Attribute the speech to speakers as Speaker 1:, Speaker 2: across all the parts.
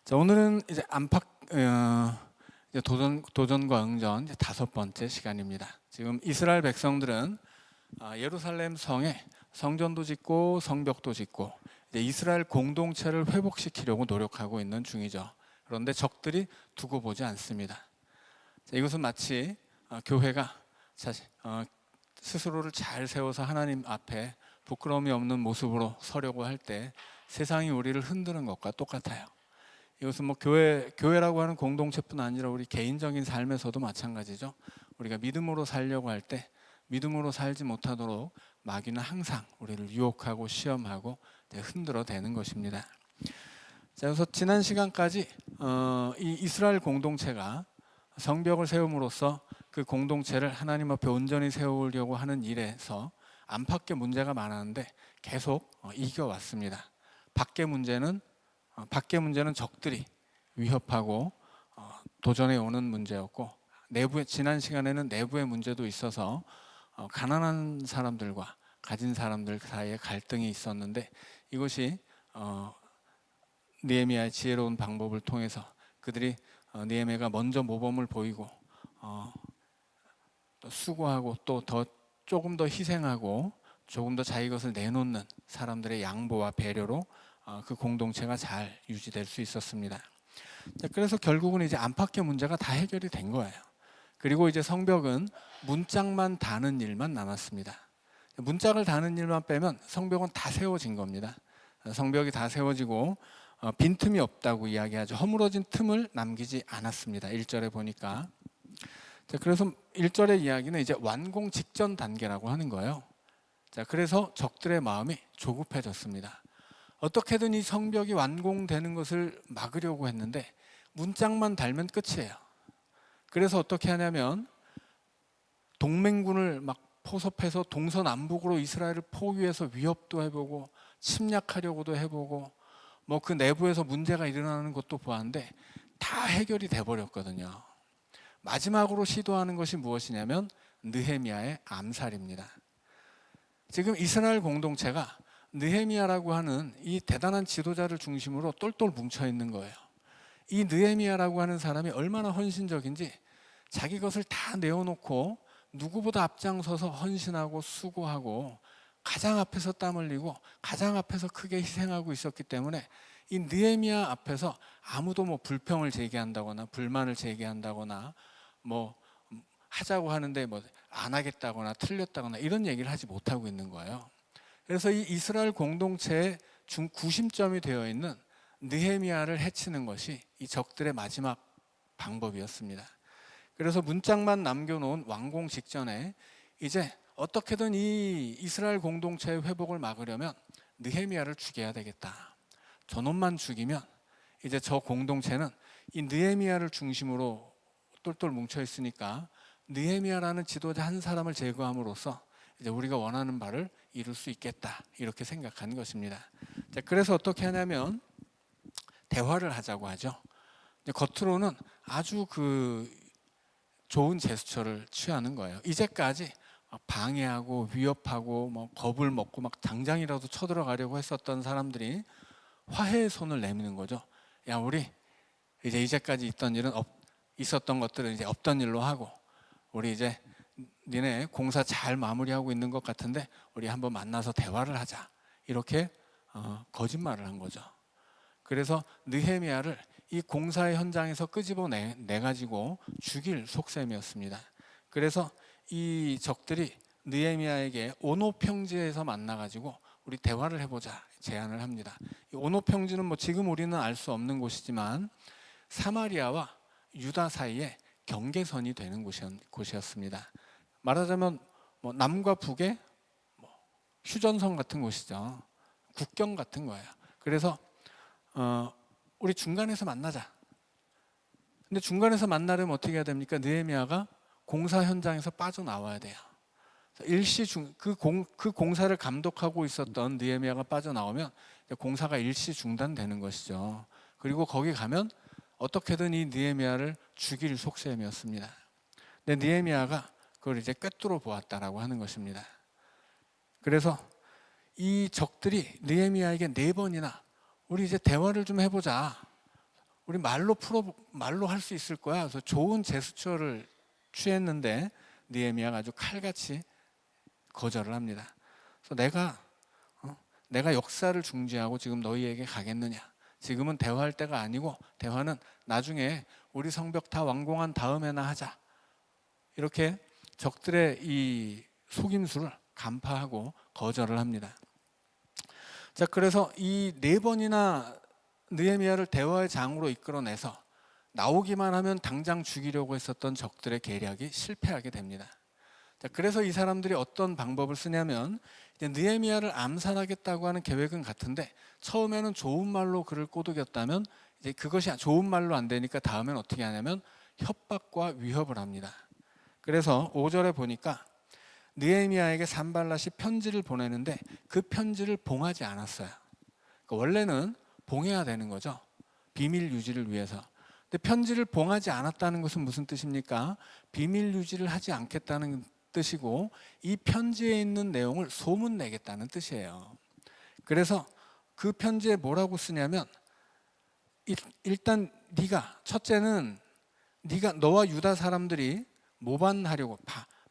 Speaker 1: 자, 오늘은 이제 이제 도전과 응전 이제 5번째 시간입니다. 지금 이스라엘 백성들은 예루살렘 성에 성전도 짓고 성벽도 짓고 이제 이스라엘 공동체를 회복시키려고 노력하고 있는 중이죠. 그런데 적들이 두고 보지 않습니다. 자, 이것은 마치 교회가 스스로를 잘 세워서 하나님 앞에 부끄러움이 없는 모습으로 서려고 할 때 세상이 우리를 흔드는 것과 똑같아요. 이것은 뭐 교회라고 하는 공동체뿐 아니라 우리 개인적인 삶에서도 마찬가지죠. 우리가 믿음으로 살려고 할 때 믿음으로 살지 못하도록 마귀는 항상 우리를 유혹하고 시험하고 흔들어 대는 것입니다. 자, 그래서 지난 시간까지 이 이스라엘 공동체가 성벽을 세움으로써 그 공동체를 하나님 앞에 온전히 세우려고 하는 일에서 안팎의 문제가 많았는데 계속 이겨왔습니다. 밖의 문제는 적들이 위협하고 도전해 오는 문제였고, 지난 시간에는 내부의 문제도 있어서 가난한 사람들과 가진 사람들 사이에 갈등이 있었는데, 이것이 느헤미야의 지혜로운 방법을 통해서 그들이 느헤미야가 먼저 모범을 보이고 또 수고하고 또 조금 더 희생하고 조금 더 자기 것을 내놓는 사람들의 양보와 배려로 그 공동체가 잘 유지될 수 있었습니다. 그래서 결국은 이제 안팎의 문제가 다 해결이 된 거예요. 그리고 이제 성벽은 문짝만 다는 일만 남았습니다. 문짝을 다는 일만 빼면 성벽은 다 세워진 겁니다. 성벽이 다 세워지고 빈틈이 없다고 이야기하죠. 허물어진 틈을 남기지 않았습니다. 1절에 보니까. 그래서 1절의 이야기는 이제 완공 직전 단계라고 하는 거예요. 자, 그래서 적들의 마음이 조급해졌습니다. 어떻게든 이 성벽이 완공되는 것을 막으려고 했는데 문짝만 달면 끝이에요. 그래서 어떻게 하냐면 동맹군을 막 포섭해서 동서남북으로 이스라엘을 포위해서 위협도 해보고 침략하려고도 해보고 뭐 그 내부에서 문제가 일어나는 것도 보았는데 다 해결이 돼버렸거든요. 마지막으로 시도하는 것이 무엇이냐면 느헤미야의 암살입니다. 지금 이스라엘 공동체가 느헤미야라고 하는 이 대단한 지도자를 중심으로 똘똘 뭉쳐 있는 거예요. 이 느헤미야라고 하는 사람이 얼마나 헌신적인지 자기 것을 다 내어놓고 누구보다 앞장서서 헌신하고 수고하고 가장 앞에서 땀 흘리고 가장 앞에서 크게 희생하고 있었기 때문에 이 느헤미야 앞에서 아무도 뭐 불평을 제기한다거나 불만을 제기한다거나 뭐 하자고 하는데 뭐 안 하겠다거나 틀렸다거나 이런 얘기를 하지 못하고 있는 거예요. 그래서 이 이스라엘 공동체의 구심점이 되어 있는 느헤미야를 해치는 것이 이 적들의 마지막 방법이었습니다. 그래서 문짝만 남겨놓은 완공 직전에 이제 어떻게든 이 이스라엘 공동체의 회복을 막으려면 느헤미야를 죽여야 되겠다. 저놈만 죽이면 이제 저 공동체는 이 느헤미야를 중심으로 똘똘 뭉쳐 있으니까 느헤미야라는 지도자 한 사람을 제거함으로써 이제 우리가 원하는 바를 이룰 수 있겠다, 이렇게 생각한 것입니다. 자, 그래서 어떻게 하냐면 대화를 하자고 하죠. 겉으로는 아주 좋은 제스처를 취하는 거예요. 이제까지 방해하고 위협하고 뭐 겁을 먹고 막 당장이라도 쳐들어가려고 했었던 사람들이 화해의 손을 내미는 거죠. 야, 우리 이제까지 있었던 것들은 이제 없던 일로 하고, 우리 이제 니네 공사 잘 마무리하고 있는 것 같은데 우리 한번 만나서 대화를 하자, 이렇게 거짓말을 한 거죠. 그래서 느헤미야를 이 공사의 현장에서 끄집어내 가지고 죽일 속셈이었습니다. 그래서 이 적들이 느헤미야에게 오노 평지에서 만나 가지고 우리 대화를 해보자 제안을 합니다. 이 오노 평지는 뭐 지금 우리는 알 수 없는 곳이지만 사마리아와 유다 사이에 경계선이 되는 곳이었습니다. 말하자면 뭐 남과 북의 뭐 휴전선 같은 곳이죠. 국경 같은 거예요. 그래서 우리 중간에서 만나자. 근데 중간에서 만나려면 어떻게 해야 됩니까? 느헤미야가 공사 현장에서 빠져나와야 돼요. 그 공사를 감독하고 있었던 느헤미야가 빠져나오면 공사가 일시 중단되는 것이죠. 그리고 거기 가면 어떻게든 이 느헤미야를 죽일 속셈이었습니다. 근데 느헤미야가 그걸 이제 꿰뚫어 보았다라고 하는 것입니다. 그래서 이 적들이 느헤미야에게 4번이나 우리 이제 대화를 좀 해보자, 우리 말로 할 수 있을 거야. 그래서 좋은 제스처를 취했는데 느헤미야가 아주 칼같이 거절을 합니다. 그래서 내가 역사를 중지하고 지금 너희에게 가겠느냐? 지금은 대화할 때가 아니고 대화는 나중에 우리 성벽 다 완공한 다음에나 하자. 이렇게 적들의 이 속임수를 간파하고 거절을 합니다. 자, 그래서 이 4번이나 느헤미야를 대화의 장으로 이끌어내서 나오기만 하면 당장 죽이려고 했었던 적들의 계략이 실패하게 됩니다. 자, 그래서 이 사람들이 어떤 방법을 쓰냐면 이제 느헤미야를 암살하겠다고 하는 계획은 같은데 처음에는 좋은 말로 그를 꼬드겼다면 이제 그것이 좋은 말로 안 되니까 다음엔 어떻게 하냐면 협박과 위협을 합니다. 그래서 5절에 보니까 느헤미야에게 산발랏이 편지를 보내는데 그 편지를 봉하지 않았어요. 그러니까 원래는 봉해야 되는 거죠. 비밀 유지를 위해서. 근데 편지를 봉하지 않았다는 것은 무슨 뜻입니까? 비밀 유지를 하지 않겠다는 뜻이고 이 편지에 있는 내용을 소문내겠다는 뜻이에요. 그래서 그 편지에 뭐라고 쓰냐면 일단 첫째는 네가 너와 유다 사람들이 모반하려고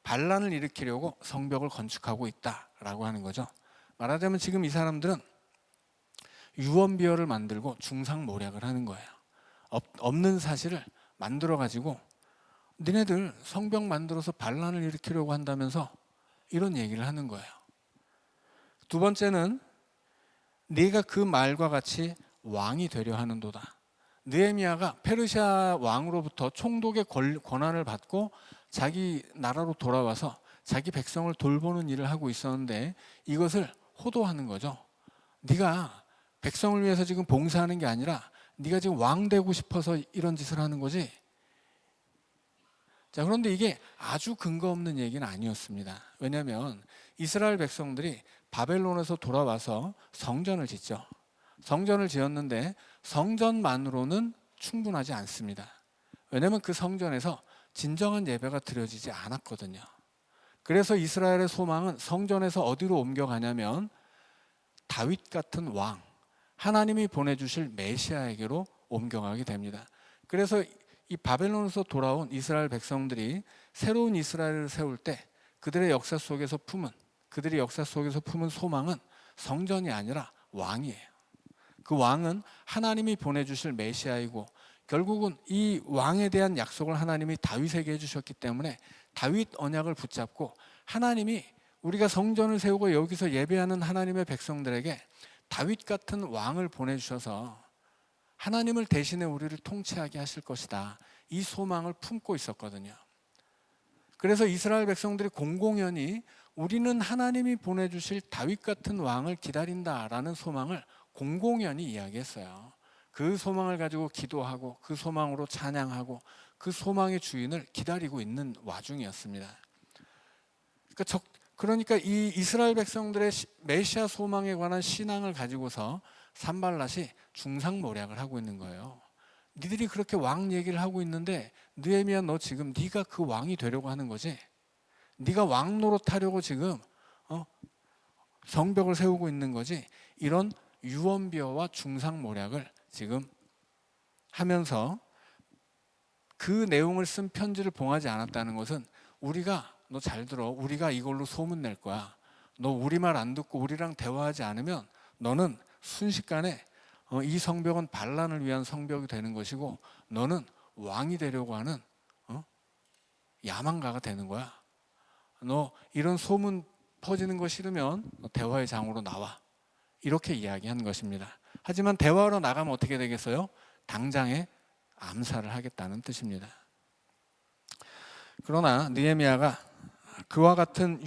Speaker 1: 반란을 일으키려고 성벽을 건축하고 있다라고 하는 거죠. 말하자면 지금 이 사람들은 유언비어를 만들고 중상모략을 하는 거예요. 없는 사실을 만들어 가지고 니네들 성벽 만들어서 반란을 일으키려고 한다면서 이런 얘기를 하는 거예요. 두 번째는 네가 그 말과 같이 왕이 되려 하는도다. 느헤미야가 페르시아 왕으로부터 총독의 권한을 받고 자기 나라로 돌아와서 자기 백성을 돌보는 일을 하고 있었는데 이것을 호도하는 거죠. 네가 백성을 위해서 지금 봉사하는 게 아니라 네가 지금 왕 되고 싶어서 이런 짓을 하는 거지. 자, 그런데 이게 아주 근거 없는 얘기는 아니었습니다. 왜냐하면 이스라엘 백성들이 바벨론에서 돌아와서 성전을 짓죠. 성전을 지었는데 성전만으로는 충분하지 않습니다. 왜냐하면 그 성전에서 진정한 예배가 드려지지 않았거든요. 그래서 이스라엘의 소망은 성전에서 어디로 옮겨가냐면 다윗 같은 왕, 하나님이 보내주실 메시아에게로 옮겨가게 됩니다. 그래서 이 바벨론에서 돌아온 이스라엘 백성들이 새로운 이스라엘을 세울 때 그들의 역사 속에서 품은 소망은 성전이 아니라 왕이에요. 그 왕은 하나님이 보내주실 메시아이고 결국은 이 왕에 대한 약속을 하나님이 다윗에게 해주셨기 때문에 다윗 언약을 붙잡고 하나님이 우리가 성전을 세우고 여기서 예배하는 하나님의 백성들에게 다윗 같은 왕을 보내주셔서 하나님을 대신해 우리를 통치하게 하실 것이다. 이 소망을 품고 있었거든요. 그래서 이스라엘 백성들이 공공연히 우리는 하나님이 보내주실 다윗 같은 왕을 기다린다라는 소망을 공공연히 이야기했어요. 그 소망을 가지고 기도하고 그 소망으로 찬양하고 그 소망의 주인을 기다리고 있는 와중이었습니다. 그러니까 이 이스라엘 백성들의 메시아 소망에 관한 신앙을 가지고서 산발랏이 중상모략을 하고 있는 거예요. 니들이 그렇게 왕 얘기를 하고 있는데 느헤미야 너 지금 네가 그 왕이 되려고 하는 거지? 네가 왕 노릇하려고 지금 성벽을 세우고 있는 거지? 이런 유언비어와 중상모략을 지금 하면서 그 내용을 쓴 편지를 봉하지 않았다는 것은 너 잘 들어. 우리가 이걸로 소문 낼 거야. 너 우리 말 안 듣고 우리랑 대화하지 않으면 너는 순식간에 이 성벽은 반란을 위한 성벽이 되는 것이고 너는 왕이 되려고 하는 야망가가 되는 거야. 너 이런 소문 퍼지는 거 싫으면 대화의 장으로 나와. 이렇게 이야기한 것입니다. 하지만 대화로 나가면 어떻게 되겠어요? 당장에 암살을 하겠다는 뜻입니다. 그러나 느헤미야가 그와 같은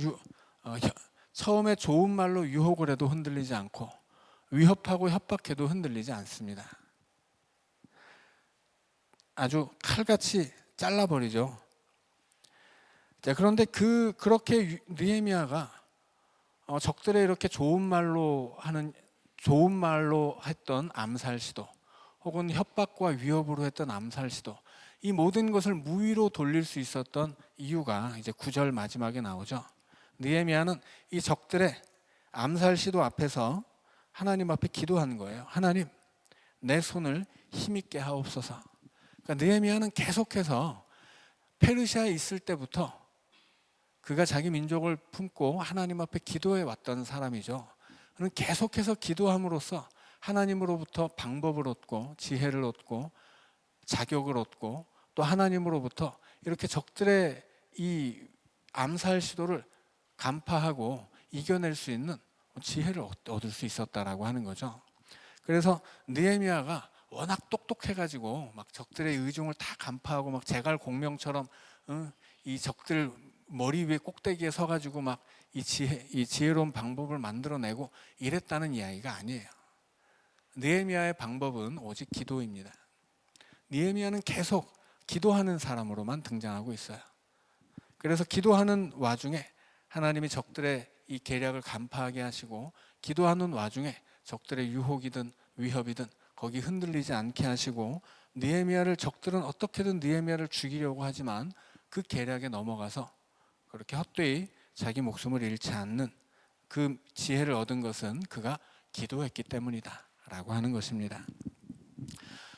Speaker 1: 처음에 좋은 말로 유혹을 해도 흔들리지 않고 위협하고 협박해도 흔들리지 않습니다. 아주 칼같이 잘라버리죠. 자, 그런데 그렇게 느헤미야가 적들의 이렇게 좋은 말로 했던 암살 시도 혹은 협박과 위협으로 했던 암살 시도 이 모든 것을 무위로 돌릴 수 있었던 이유가 이제 9절 마지막에 나오죠. 느헤미야는 이 적들의 암살 시도 앞에서 하나님 앞에 기도하는 거예요. 하나님, 내 손을 힘있게 하옵소서. 그러니까 느헤미야는 계속해서 페르시아에 있을 때부터 그가 자기 민족을 품고 하나님 앞에 기도해 왔던 사람이죠. 그는 계속해서 기도함으로써 하나님으로부터 방법을 얻고 지혜를 얻고 자격을 얻고 또 하나님으로부터 이렇게 적들의 이 암살 시도를 간파하고 이겨낼 수 있는 지혜를 얻을 수 있었다라고 하는 거죠. 그래서 느헤미야가 워낙 똑똑해가지고 막 적들의 의중을 다 간파하고 막 제갈 공명처럼 이 적들 머리 위에 꼭대기에 서가지고 막 이 지혜로운 방법을 만들어내고 이랬다는 이야기가 아니에요. 느헤미야의 방법은 오직 기도입니다. 느헤미야는 계속 기도하는 사람으로만 등장하고 있어요. 그래서 기도하는 와중에 하나님이 적들의 이 계략을 간파하게 하시고 기도하는 와중에 적들의 유혹이든 위협이든 거기 흔들리지 않게 하시고 느헤미야를 적들은 어떻게든 느헤미야를 죽이려고 하지만 그 계략에 넘어가서 그렇게 헛되이 자기 목숨을 잃지 않는 그 지혜를 얻은 것은 그가 기도했기 때문이다 라고 하는 것입니다.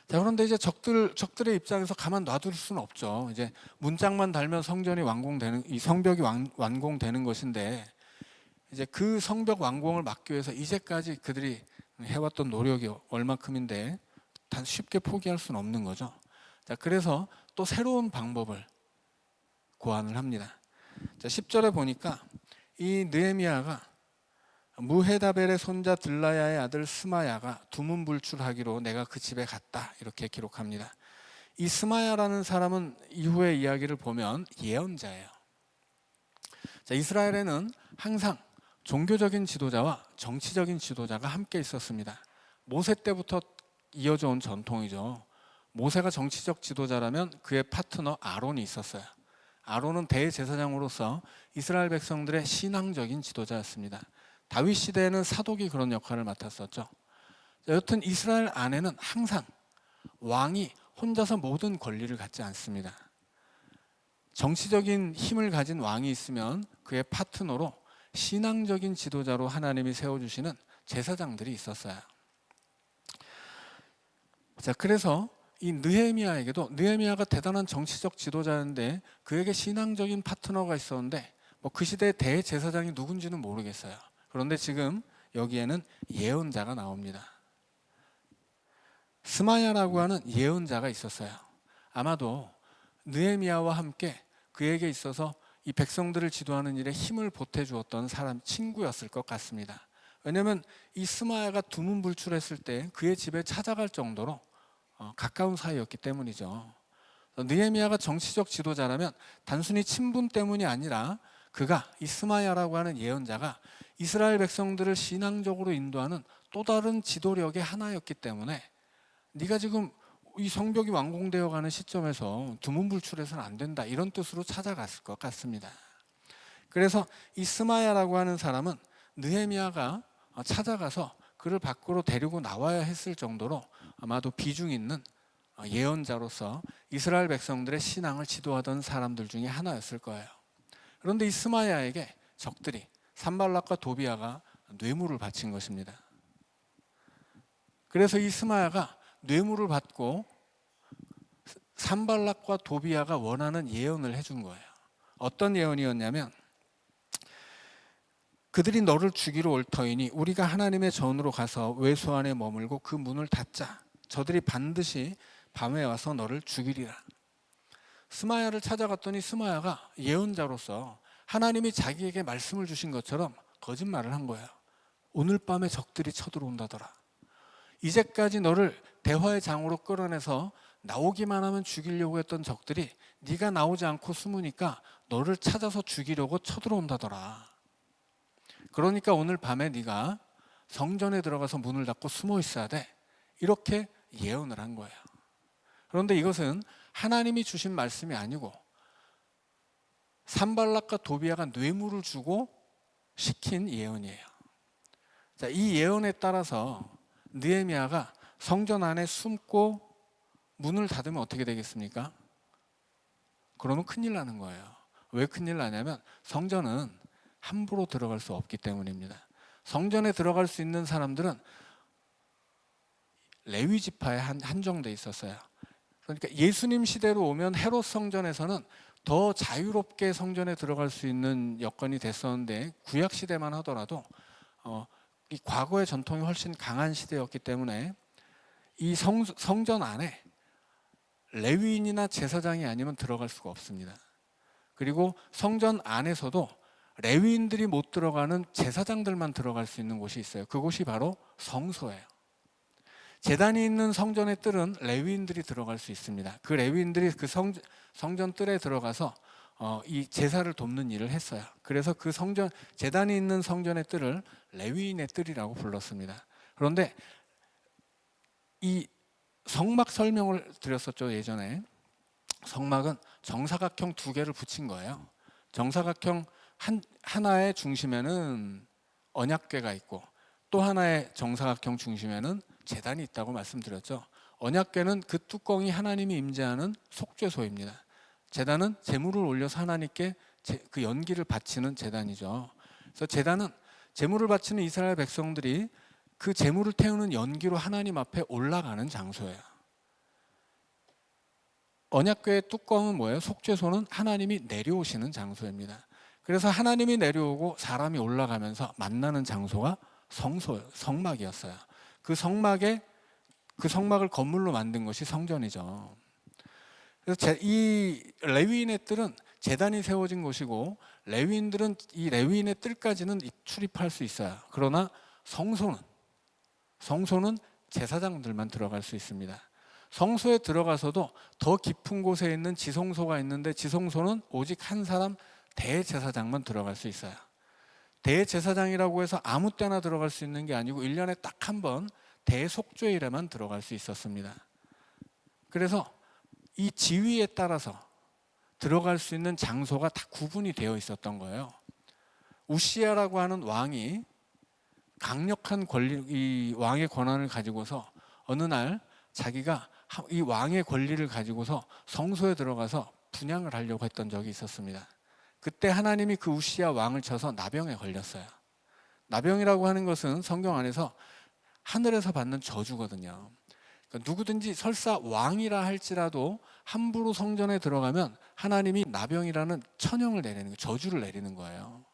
Speaker 1: 자, 그런데 이제 적들의 입장에서 가만 놔둘 수는 없죠. 이제 문짝만 달면 성전이 완공되는, 이 성벽이 완공되는 것인데 이제 그 성벽 완공을 막기 위해서 이제까지 그들이 해왔던 노력이 얼마큼인데 단 쉽게 포기할 수는 없는 거죠. 자, 그래서 또 새로운 방법을 고안을 합니다. 자, 10절에 보니까 이 느헤미야가 무헤다벨의 손자 들라야의 아들 스마야가 두문불출하기로 내가 그 집에 갔다 이렇게 기록합니다. 이 스마야라는 사람은 이후의 이야기를 보면 예언자예요. 자, 이스라엘에는 항상 종교적인 지도자와 정치적인 지도자가 함께 있었습니다. 모세 때부터 이어져 온 전통이죠. 모세가 정치적 지도자라면 그의 파트너 아론이 있었어요. 아론은 대제사장으로서 이스라엘 백성들의 신앙적인 지도자였습니다. 다윗 시대에는 사독이 그런 역할을 맡았었죠. 여튼 이스라엘 안에는 항상 왕이 혼자서 모든 권리를 갖지 않습니다. 정치적인 힘을 가진 왕이 있으면 그의 파트너로 신앙적인 지도자로 하나님이 세워주시는 제사장들이 있었어요. 자, 그래서 이 느헤미야에게도 느헤미야가 대단한 정치적 지도자인데 그에게 신앙적인 파트너가 있었는데 뭐 그 시대의 대제사장이 누군지는 모르겠어요. 그런데 지금 여기에는 예언자가 나옵니다. 스마야라고 하는 예언자가 있었어요. 아마도 느헤미야와 함께 그에게 있어서 이 백성들을 지도하는 일에 힘을 보태주었던 사람, 친구였을 것 같습니다. 왜냐하면 이 스마야가 두문불출했을 때 그의 집에 찾아갈 정도로 가까운 사이였기 때문이죠. 느헤미야가 정치적 지도자라면 단순히 친분 때문이 아니라 그가 이 스마야라고 하는 예언자가 이스라엘 백성들을 신앙적으로 인도하는 또 다른 지도력의 하나였기 때문에 네가 지금 이 성벽이 완공되어 가는 시점에서 두문불출해서는 안 된다 이런 뜻으로 찾아갔을 것 같습니다. 그래서 이 스마야라고 하는 사람은 느헤미야가 찾아가서 그를 밖으로 데리고 나와야 했을 정도로 아마도 비중 있는 예언자로서 이스라엘 백성들의 신앙을 지도하던 사람들 중에 하나였을 거예요. 그런데 이 스마야에게 적들이 산발락과 도비아가 뇌물을 바친 것입니다. 그래서 이 스마야가 뇌물을 받고 산발락과 도비아가 원하는 예언을 해준 거예요. 어떤 예언이었냐면 그들이 너를 죽이러 올 터이니 우리가 하나님의 전으로 가서 외소 안에 머물고 그 문을 닫자. 저들이 반드시 밤에 와서 너를 죽이리라. 스마야를 찾아갔더니 스마야가 예언자로서 하나님이 자기에게 말씀을 주신 것처럼 거짓말을 한 거예요. 오늘 밤에 적들이 쳐들어온다더라. 이제까지 너를 대화의 장으로 끌어내서 나오기만 하면 죽이려고 했던 적들이 네가 나오지 않고 숨으니까 너를 찾아서 죽이려고 쳐들어온다더라. 그러니까 오늘 밤에 네가 성전에 들어가서 문을 닫고 숨어 있어야 돼. 이렇게 예언을 한 거예요. 그런데 이것은 하나님이 주신 말씀이 아니고 산발락과 도비아가 뇌물을 주고 시킨 예언이에요. 자, 이 예언에 따라서 느헤미야가 성전 안에 숨고 문을 닫으면 어떻게 되겠습니까? 그러면 큰일 나는 거예요. 왜 큰일 나냐면 성전은 함부로 들어갈 수 없기 때문입니다. 성전에 들어갈 수 있는 사람들은 레위 지파에 한정돼 있었어요. 그러니까 예수님 시대로 오면 헤롯 성전에서는 더 자유롭게 성전에 들어갈 수 있는 여건이 됐었는데 구약 시대만 하더라도 이 과거의 전통이 훨씬 강한 시대였기 때문에 이 성전 안에 레위인이나 제사장이 아니면 들어갈 수가 없습니다. 그리고 성전 안에서도 레위인들이 못 들어가는 제사장들만 들어갈 수 있는 곳이 있어요. 그곳이 바로 성소예요. 제단이 있는 성전의 뜰은 레위인들이 들어갈 수 있습니다. 그 레위인들이 그 성전 뜰에 들어가서 이 제사를 돕는 일을 했어요. 그래서 그 제단이 있는 성전의 뜰을 레위인의 뜰이라고 불렀습니다. 그런데 이 성막 설명을 드렸었죠, 예전에. 성막은 정사각형 두 개를 붙인 거예요. 정사각형 하나의 중심에는 언약궤가 있고 또 하나의 정사각형 중심에는 제단이 있다고 말씀드렸죠. 언약궤는 그 뚜껑이 하나님이 임재하는 속죄소입니다. 제단은 제물을 올려서 하나님께 그 연기를 바치는 제단이죠. 그래서 제단은 제물을 바치는 이스라엘 백성들이 그 제물을 태우는 연기로 하나님 앞에 올라가는 장소예요. 언약궤의 뚜껑은 뭐예요? 속죄소는 하나님이 내려오시는 장소입니다. 그래서 하나님이 내려오고 사람이 올라가면서 만나는 장소가 성막이었어요. 그 성막을 건물로 만든 것이 성전이죠. 그래서 이 레위인의 뜰은 제단이 세워진 곳이고 레위인들은 이 레위인의 뜰까지는 출입할 수 있어요. 그러나 성소는 제사장들만 들어갈 수 있습니다. 성소에 들어가서도 더 깊은 곳에 있는 지성소가 있는데 지성소는 오직 한 사람 대제사장만 들어갈 수 있어요. 대제사장이라고 해서 아무 때나 들어갈 수 있는 게 아니고 1년에 딱 한 번 대속죄일에만 들어갈 수 있었습니다. 그래서 이 지위에 따라서 들어갈 수 있는 장소가 다 구분이 되어 있었던 거예요. 우시야라고 하는 왕이 강력한 이 왕의 권한을 가지고서 어느 날 자기가 이 왕의 권리를 가지고서 성소에 들어가서 분향을 하려고 했던 적이 있었습니다. 그때 하나님이 그 우시야 왕을 쳐서 나병에 걸렸어요. 나병이라고 하는 것은 성경 안에서 하늘에서 받는 저주거든요. 그러니까 누구든지 설사 왕이라 할지라도 함부로 성전에 들어가면 하나님이 나병이라는 천형을 내리는 거예요. 저주를 내리는 거예요.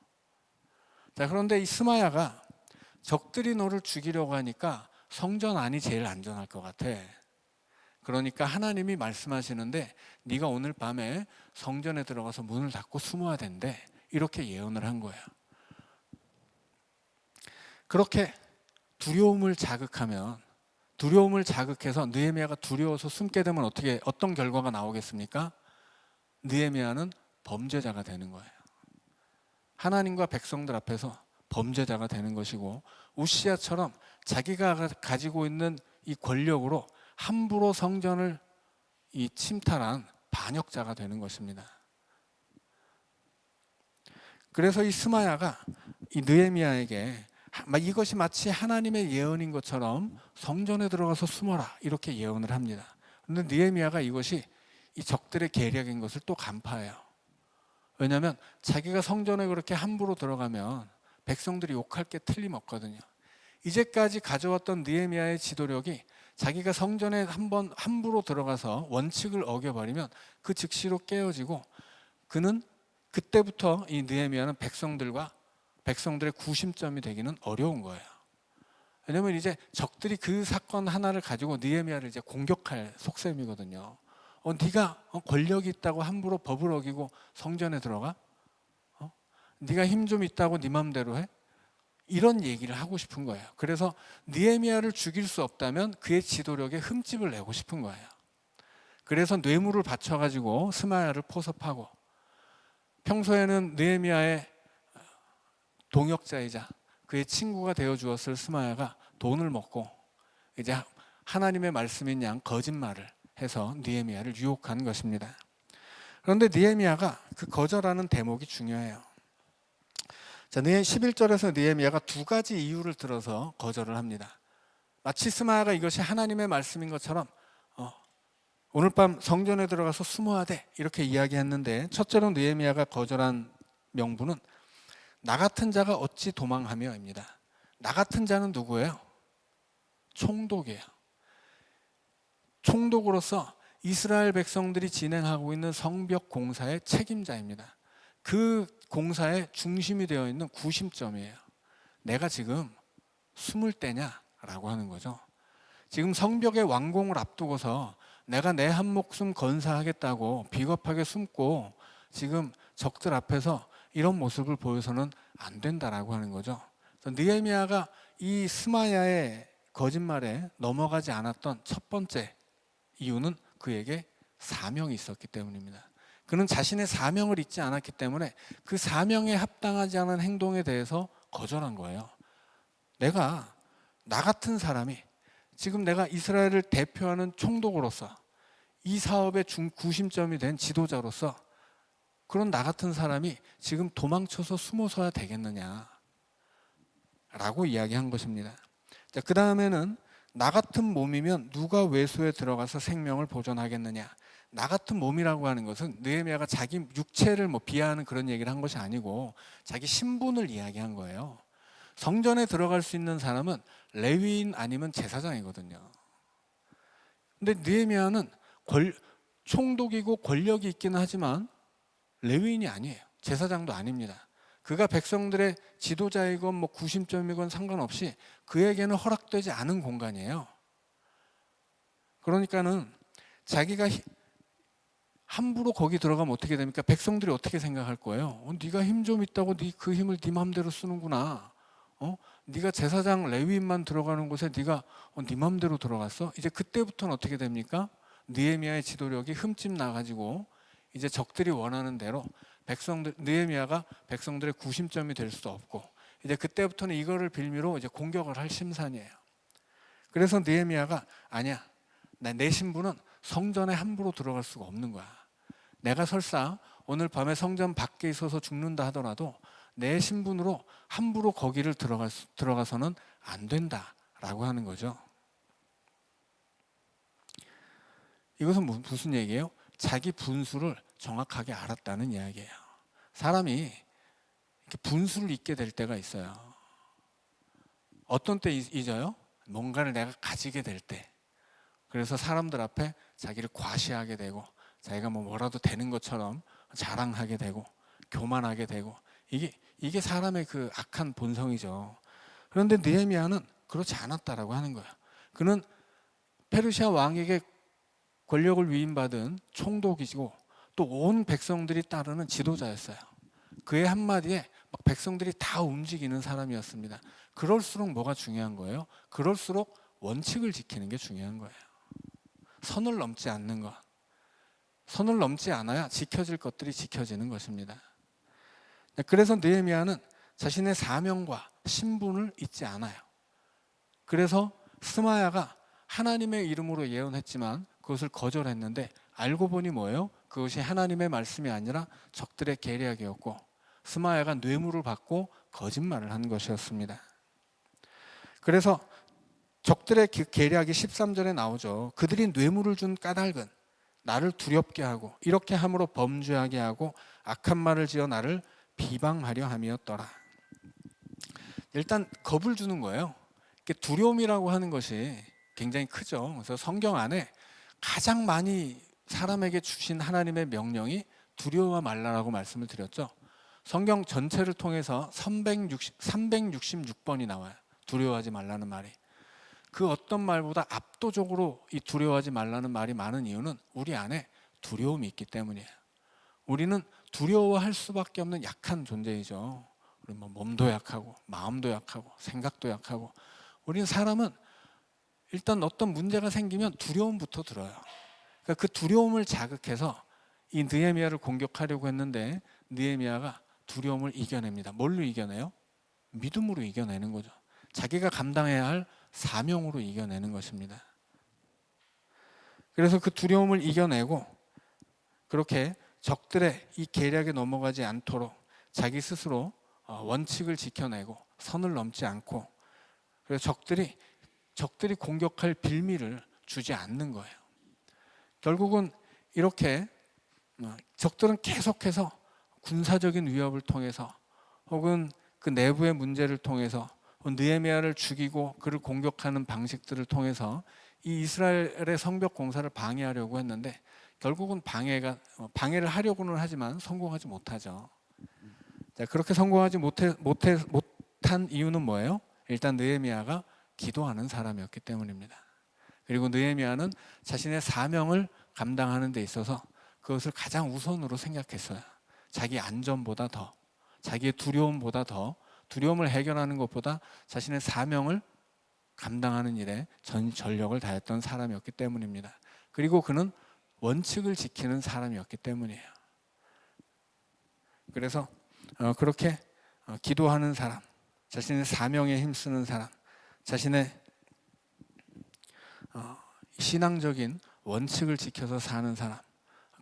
Speaker 1: 자, 그런데 이 스마야가 적들이 너를 죽이려고 하니까 성전 안이 제일 안전할 것 같아. 그러니까 하나님이 말씀하시는데 네가 오늘 밤에 성전에 들어가서 문을 닫고 숨어야 된대. 이렇게 예언을 한 거예요. 그렇게 두려움을 자극해서 느헤미야가 두려워서 숨게 되면 어떤 결과가 나오겠습니까? 느헤미야는 범죄자가 되는 거예요. 하나님과 백성들 앞에서 범죄자가 되는 것이고 우시야처럼 자기가 가지고 있는 이 권력으로 함부로 성전을 침탈한 반역자가 되는 것입니다. 그래서 이 스마야가 이 느헤미야에게 이것이 마치 하나님의 예언인 것처럼 성전에 들어가서 숨어라 이렇게 예언을 합니다. 그런데 느헤미야가 이것이 이 적들의 계략인 것을 또 간파해요. 왜냐하면 자기가 성전에 그렇게 함부로 들어가면 백성들이 욕할 게 틀림없거든요. 이제까지 가져왔던 느헤미야의 지도력이 자기가 성전에 한번 함부로 들어가서 원칙을 어겨버리면 그 즉시로 깨어지고 그는 그때부터 이 느헤미야는 백성들의 구심점이 되기는 어려운 거예요. 왜냐하면 이제 적들이 그 사건 하나를 가지고 느헤미야를 이제 공격할 속셈이거든요. 네가 권력이 있다고 함부로 법을 어기고 성전에 들어가? 네가 힘 좀 있다고 네 맘대로 해? 이런 얘기를 하고 싶은 거예요. 그래서 느헤미야를 죽일 수 없다면 그의 지도력에 흠집을 내고 싶은 거예요. 그래서 뇌물을 바쳐가지고 스마야를 포섭하고 평소에는 느헤미야의 동역자이자 그의 친구가 되어 주었을 스마야가 돈을 먹고 이제 하나님의 말씀인 양 거짓말을 해서 느헤미야를 유혹한 것입니다. 그런데 느헤미야가 그 거절하는 대목이 중요해요. 자, 11절에서 느헤미야가 두 가지 이유를 들어서 거절을 합니다. 마치 스마야가 이것이 하나님의 말씀인 것처럼 오늘 밤 성전에 들어가서 숨어야 돼 이렇게 이야기했는데 첫째로 느헤미야가 거절한 명분은 나 같은 자가 어찌 도망하며입니다. 나 같은 자는 누구예요? 총독이에요. 총독으로서 이스라엘 백성들이 진행하고 있는 성벽 공사의 책임자입니다. 그 공사의 중심이 되어 있는 구심점이에요. 내가 지금 숨을 때냐라고 하는 거죠. 지금 성벽의 완공을 앞두고서 내가 내 한 목숨 건사하겠다고 비겁하게 숨고 지금 적들 앞에서 이런 모습을 보여서는 안 된다라고 하는 거죠. 느헤미야가 이 스마야의 거짓말에 넘어가지 않았던 첫 번째 이유는 그에게 사명이 있었기 때문입니다. 그는 자신의 사명을 잊지 않았기 때문에 그 사명에 합당하지 않은 행동에 대해서 거절한 거예요. 나 같은 사람이 지금 내가 이스라엘을 대표하는 총독으로서 이 사업의 구심점이 된 지도자로서 그런 나 같은 사람이 지금 도망쳐서 숨어서야 되겠느냐 라고 이야기한 것입니다. 자, 그 다음에는 나 같은 몸이면 누가 외소에 들어가서 생명을 보존하겠느냐. 나 같은 몸이라고 하는 것은 느헤미야가 자기 육체를 비하하는 그런 얘기를 한 것이 아니고 자기 신분을 이야기한 거예요. 성전에 들어갈 수 있는 사람은 레위인 아니면 제사장이거든요. 근데 느헤미야는 총독이고 권력이 있기는 하지만 레위인이 아니에요. 제사장도 아닙니다. 그가 백성들의 지도자이건 구심점이건 상관없이 그에게는 허락되지 않은 공간이에요. 그러니까는 자기가 함부로 거기 들어가면 어떻게 됩니까? 백성들이 어떻게 생각할 거예요? 네가 힘 좀 있다고 그 힘을 네 마음대로 쓰는구나. 네가 제사장 레위인만 들어가는 곳에 네가 네 마음대로 들어갔어? 이제 그때부터는 어떻게 됩니까? 느헤미야의 지도력이 흠집 나가지고 이제 적들이 원하는 대로 느헤미야가 백성들의 구심점이 될 수도 없고 이제 그때부터는 이거를 빌미로 이제 공격을 할 심산이에요. 그래서 느헤미야가 아니야, 내 신분은 성전에 함부로 들어갈 수가 없는 거야. 내가 설사 오늘 밤에 성전 밖에 있어서 죽는다 하더라도 내 신분으로 함부로 거기를 들어가서는 안 된다라고 하는 거죠. 이것은 무슨 얘기예요? 자기 분수를 정확하게 알았다는 이야기예요. 사람이 이렇게 분수를 잊게 될 때가 있어요. 어떤 때 잊어요? 뭔가를 내가 가지게 될 때. 그래서 사람들 앞에 자기를 과시하게 되고 자기가 뭐라도 되는 것처럼 자랑하게 되고 교만하게 되고 이게 사람의 그 악한 본성이죠. 그런데 느헤미야는 그렇지 않았다라고 하는 거예요. 그는 페르시아 왕에게 권력을 위임받은 총독이고 또 온 백성들이 따르는 지도자였어요. 그의 한마디에 막 백성들이 다 움직이는 사람이었습니다. 그럴수록 뭐가 중요한 거예요? 그럴수록 원칙을 지키는 게 중요한 거예요. 선을 넘지 않는 것. 선을 넘지 않아야 지켜질 것들이 지켜지는 것입니다. 그래서 느헤미야는 자신의 사명과 신분을 잊지 않아요. 그래서 스마야가 하나님의 이름으로 예언했지만 그것을 거절했는데 알고 보니 뭐예요? 그것이 하나님의 말씀이 아니라 적들의 계략이었고 스마야가 뇌물을 받고 거짓말을 한 것이었습니다. 그래서 적들의 계략이 13절에 나오죠. 그들이 뇌물을 준 까닭은 나를 두렵게 하고 이렇게 함으로 범죄하게 하고 악한 말을 지어 나를 비방하려 함이었더라. 일단 겁을 주는 거예요. 두려움이라고 하는 것이 굉장히 크죠. 그래서 성경 안에 가장 많이 사람에게 주신 하나님의 명령이 두려워 말라라고 말씀을 드렸죠. 성경 전체를 통해서 366번이 나와요. 두려워하지 말라는 말이. 그 어떤 말보다 압도적으로 이 두려워하지 말라는 말이 많은 이유는 우리 안에 두려움이 있기 때문이에요. 우리는 두려워할 수밖에 없는 약한 존재이죠. 우리 몸도 약하고 마음도 약하고 생각도 약하고 우리는 사람은 일단 어떤 문제가 생기면 두려움부터 들어요. 그러니까 그 두려움을 자극해서 이 느헤미야를 공격하려고 했는데 느헤미야가 두려움을 이겨냅니다. 뭘로 이겨내요? 믿음으로 이겨내는 거죠. 자기가 감당해야 할 사명으로 이겨내는 것입니다. 그래서 그 두려움을 이겨내고 그렇게 적들의 이 계략에 넘어가지 않도록 자기 스스로 원칙을 지켜내고 선을 넘지 않고 그래서 적들이 공격할 빌미를 주지 않는 거예요. 결국은 이렇게 적들은 계속해서 군사적인 위협을 통해서 혹은 그 내부의 문제를 통해서 느헤미야를 죽이고 그를 공격하는 방식들을 통해서 이 이스라엘의 성벽 공사를 방해하려고 했는데 결국은 방해를 하려고는 하지만 성공하지 못하죠. 자, 그렇게 성공하지 못한 이유는 뭐예요? 일단 느헤미야가 기도하는 사람이었기 때문입니다. 그리고 느헤미야는 자신의 사명을 감당하는 데 있어서 그것을 가장 우선으로 생각했어요. 자기 안전보다 더, 자기의 두려움보다 더, 두려움을 해결하는 것보다 자신의 사명을 감당하는 일에 전 전력을 다했던 사람이었기 때문입니다. 그리고 그는 원칙을 지키는 사람이었기 때문이에요. 그래서 그렇게 기도하는 사람, 자신의 사명에 힘쓰는 사람, 자신의 신앙적인 원칙을 지켜서 사는 사람,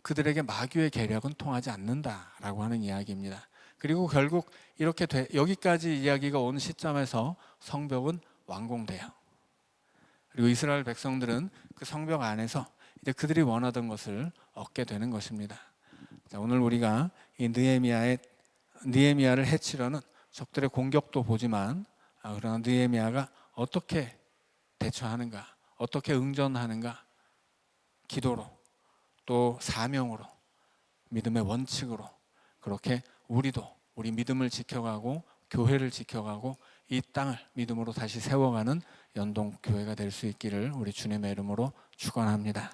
Speaker 1: 그들에게 마귀의 계략은 통하지 않는다라고 하는 이야기입니다. 그리고 결국 이렇게 여기까지 이야기가 온 시점에서 성벽은 완공돼요. 그리고 이스라엘 백성들은 그 성벽 안에서 이제 그들이 원하던 것을 얻게 되는 것입니다. 자, 오늘 우리가 이 느헤미야를 해치려는 적들의 공격도 보지만 그러나 느헤미야가 어떻게 대처하는가, 어떻게 응전하는가, 기도로 또 사명으로, 믿음의 원칙으로 그렇게 우리도 우리 믿음을 지켜가고 교회를 지켜가고 이 땅을 믿음으로 다시 세워가는 연동교회가 될 수 있기를 우리 주님의 이름으로 축원합니다.